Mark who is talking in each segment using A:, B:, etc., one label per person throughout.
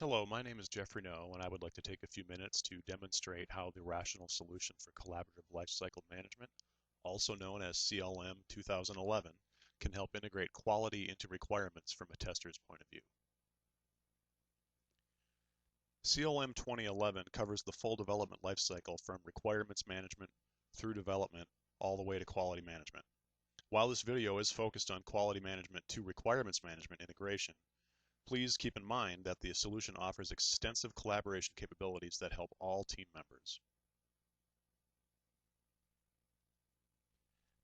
A: Hello, my name is Jeffrey No, and I would like to take a few minutes to demonstrate how the rational solution for collaborative lifecycle management, also known as CLM 2011, can help integrate quality into requirements from a tester's point of view. CLM 2011 covers the full development lifecycle from requirements management through development all the way to quality management. While this video is focused on quality management to requirements management integration, please keep in mind that the solution offers extensive collaboration capabilities that help all team members.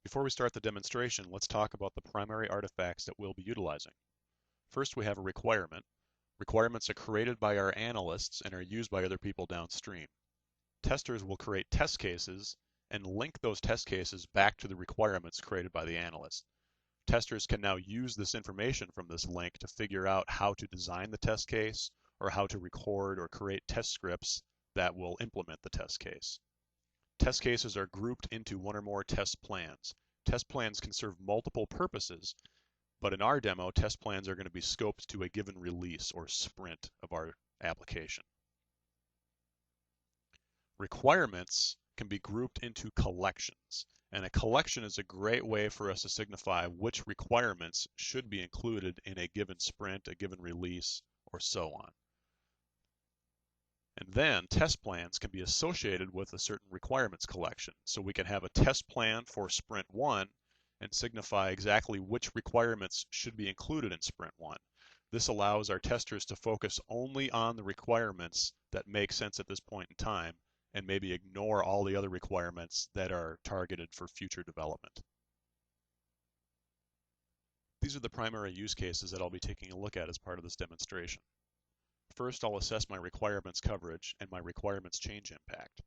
A: Before we start the demonstration, let's talk about the primary artifacts that we'll be utilizing. First, we have a requirement. Requirements are created by our analysts and are used by other people downstream. Testers will create test cases and link those test cases back to the requirements created by the analyst. Testers can now use this information from this link to figure out how to design the test case or how to record or create test scripts that will implement the test case. Test cases are grouped into one or more test plans. Test plans can serve multiple purposes, but in our demo, test plans are going to be scoped to a given release or sprint of our application. Requirements can be grouped into collections. And a collection is a great way for us to signify which requirements should be included in a given sprint, a given release, or so on. And then test plans can be associated with a certain requirements collection. So we can have a test plan for sprint 1 and signify exactly which requirements should be included in sprint 1. This allows our testers to focus only on the requirements that make sense at this point in time and maybe ignore all the other requirements that are targeted for future development. These are the primary use cases that I'll be taking a look at as part of this demonstration. First, I'll assess my requirements coverage and my requirements change impact.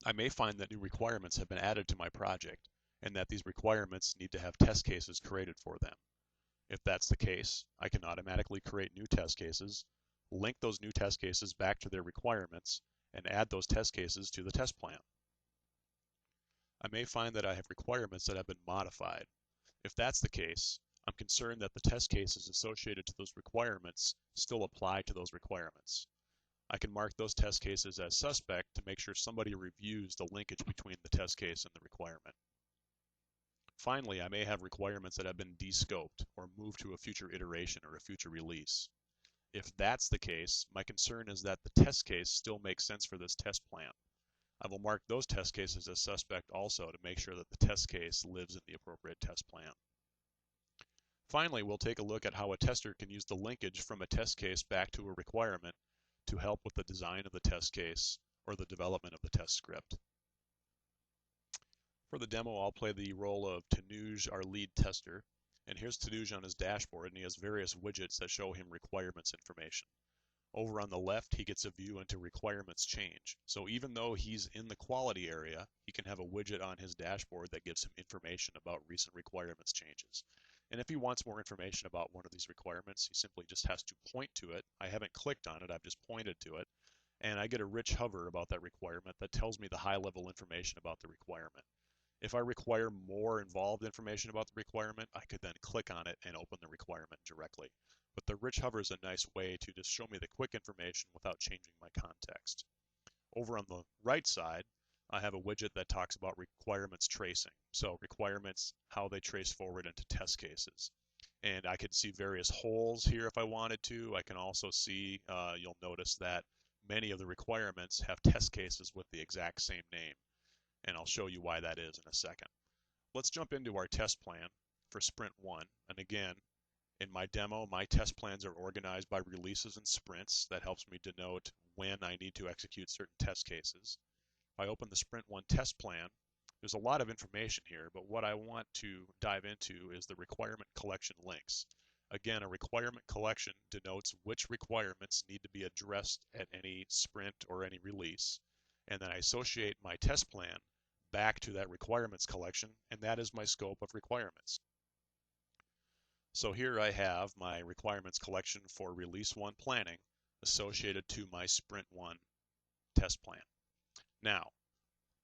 A: I may find that new requirements have been added to my project and that these requirements need to have test cases created for them. If that's the case, I can automatically create new test cases, link those new test cases back to their requirements, and add those test cases to the test plan. I may find that I have requirements that have been modified. If that's the case, I'm concerned that the test cases associated to those requirements still apply to those requirements. I can mark those test cases as suspect to make sure somebody reviews the linkage between the test case and the requirement. Finally, I may have requirements that have been descoped or moved to a future iteration or a future release. If that's the case, my concern is that the test case still makes sense for this test plan. I will mark those test cases as suspect also to make sure that the test case lives in the appropriate test plan. Finally, we'll take a look at how a tester can use the linkage from a test case back to a requirement to help with the design of the test case or the development of the test script. For the demo, I'll play the role of Tanuj, our lead tester. And here's Tanuj on his dashboard, and he has various widgets that show him requirements information. Over on the left, he gets a view into requirements change. So even though he's in the quality area, he can have a widget on his dashboard that gives him information about recent requirements changes. And if he wants more information about one of these requirements, he simply just has to point to it. I haven't clicked on it, I've just pointed to it. And I get a rich hover about that requirement that tells me the high-level information about the requirement. If I require more involved information about the requirement, I could then click on it and open the requirement directly. But the rich hover is a nice way to just show me the quick information without changing my context. Over on the right side, I have a widget that talks about requirements tracing. So requirements, how they trace forward into test cases. And I could see various holes here if I wanted to. I can also see, you'll notice that many of the requirements have test cases with the exact same name. And I'll show you why that is in a second. Let's jump into our test plan for sprint 1. And again, in my demo, my test plans are organized by releases and sprints. That helps me denote when I need to execute certain test cases. If I open the sprint 1 test plan, there's a lot of information here, but what I want to dive into is the requirement collection links. Again, a requirement collection denotes which requirements need to be addressed at any sprint or any release. And then I associate my test plan back to that requirements collection, and that is my scope of requirements. So here I have my requirements collection for release 1 planning associated to my sprint 1 test plan. Now,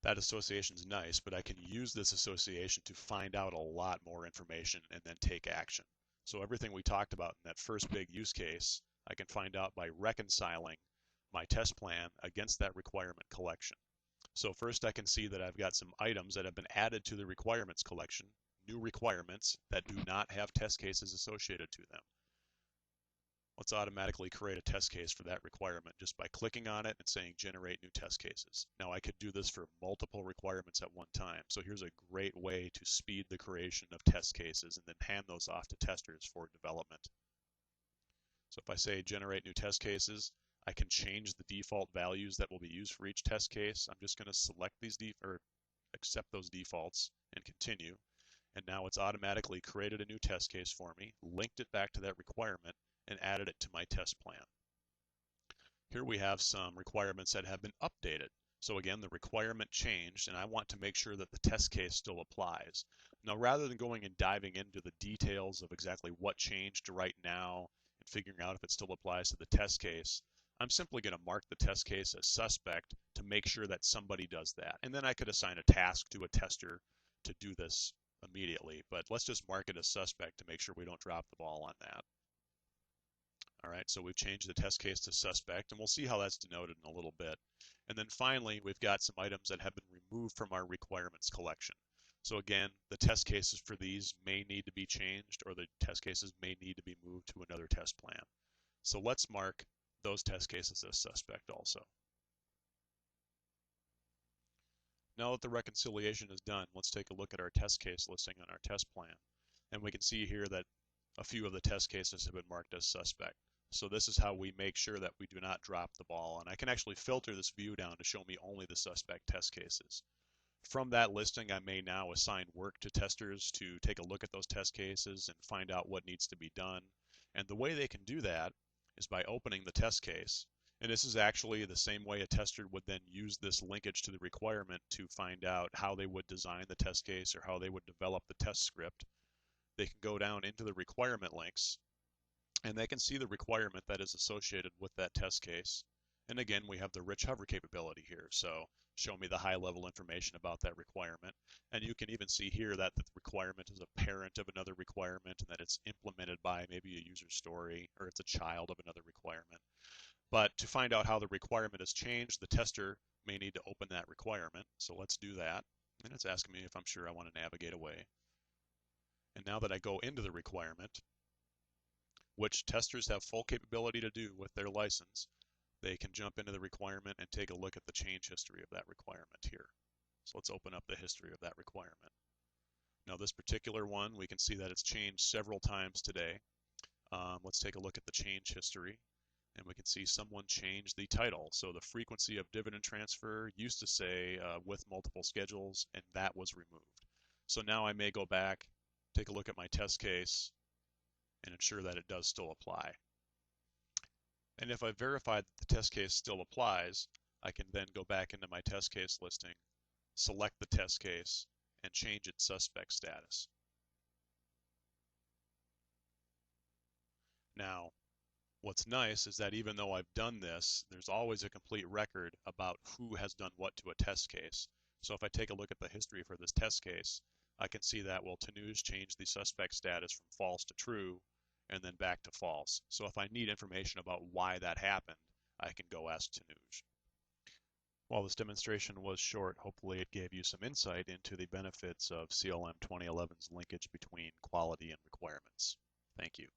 A: that association is nice, but I can use this association to find out a lot more information and then take action. So everything we talked about in that first big use case, I can find out by reconciling my test plan against that requirement collection. So first I can see that I've got some items that have been added to the requirements collection, new requirements that do not have test cases associated to them. Let's automatically create a test case for that requirement just by clicking on it and saying generate new test cases. Now I could do this for multiple requirements at one time. So here's a great way to speed the creation of test cases and then hand those off to testers for development. So if I say generate new test cases, I can change the default values that will be used for each test case. I'm just going to select these or accept those defaults and continue. And now it's automatically created a new test case for me, linked it back to that requirement, and added it to my test plan. Here we have some requirements that have been updated. So again, the requirement changed, and I want to make sure that the test case still applies. Now, rather than going and diving into the details of exactly what changed right now and figuring out if it still applies to the test case, I'm simply going to mark the test case as suspect to make sure that somebody does that. And then I could assign a task to a tester to do this immediately, but let's just mark it as suspect to make sure we don't drop the ball on that. All right, so we've changed the test case to suspect, and we'll see how that's denoted in a little bit. And then finally, we've got some items that have been removed from our requirements collection. So again, the test cases for these may need to be changed, or the test cases may need to be moved to another test plan. So let's mark those test cases as suspect also. Now that the reconciliation is done, let's take a look at our test case listing on our test plan. And we can see here that a few of the test cases have been marked as suspect. So this is how we make sure that we do not drop the ball. And I can actually filter this view down to show me only the suspect test cases. From that listing, I may now assign work to testers to take a look at those test cases and find out what needs to be done. And the way they can do that is by opening the test case. And this is actually the same way a tester would then use this linkage to the requirement to find out how they would design the test case or how they would develop the test script. They can go down into the requirement links and they can see the requirement that is associated with that test case. And again, we have the rich hover capability here. So show me the high level information about that requirement. And you can even see here that the requirement is a parent of another requirement and that it's implemented by maybe a user story or it's a child of another requirement. But to find out how the requirement has changed, the tester may need to open that requirement. So let's do that. And it's asking me if I'm sure I want to navigate away. And now that I go into the requirement, which testers have full capability to do with their license, they can jump into the requirement and take a look at the change history of that requirement here. So let's open up the history of that requirement. Now this particular one, we can see that it's changed several times today. Let's take a look at the change history. And we can see someone changed the title. So the frequency of dividend transfer used to say with multiple schedules, and that was removed. So now I may go back, take a look at my test case, and ensure that it does still apply. And if I verify that the test case still applies, I can then go back into my test case listing, select the test case, and change its suspect status. Now, what's nice is that even though I've done this, there's always a complete record about who has done what to a test case. So if I take a look at the history for this test case, I can see that, well, Tanuj changed the suspect status from false to true and then back to false. So if I need information about why that happened, I can go ask Tanuj. While this demonstration was short, hopefully it gave you some insight into the benefits of CLM 2011's linkage between quality and requirements. Thank you.